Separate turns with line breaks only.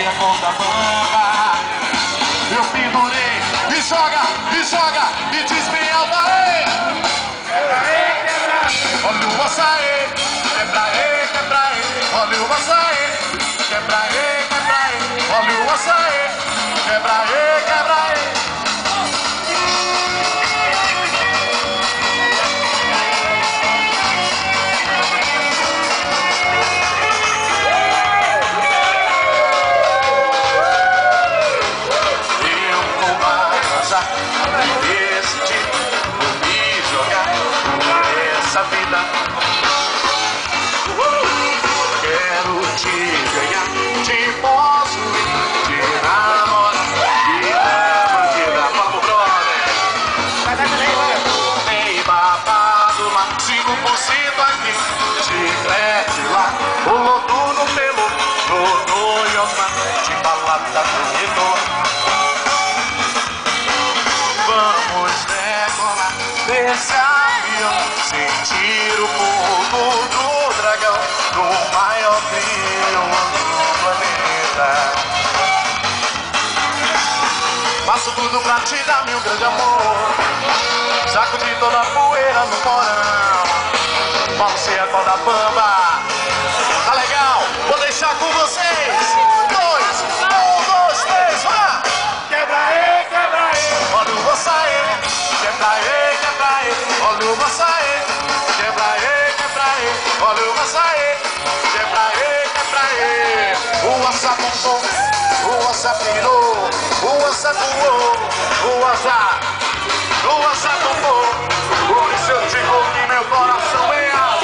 ser a conta bamba. Eu pendurei, e joga, e diz bem alto aí. Olha o açaí, quebra aí, olha o açaí, quebra aí, olha o açaí, quebra aí, quebra aí. E decidi me jogar nessa vida. Quero te ganhar, te possuir, te namorar e dar bandida. Fala pro brother. Tem babado lá, 5% aqui, chiclete lá, o lodo no pelo, no iosma, de balada no retorno. Vamos decolar desse avião, sentir o fogo do dragão, no maior trio do planeta. Faço tudo pra te dar meu grande amor, sacudir toda a poeira no porão. Vamos ser a corda bamba. Tá legal? Vou deixar com vocês. 2, 3, vá! Quebra aí, olha o açaí, quebra aí, olha o açaí, quebra aí, olha o açaí, quebra aí. O aça bombom, o aça pirou, o aça voou, o aça bombom. Por isso eu digo que meu coração é azul.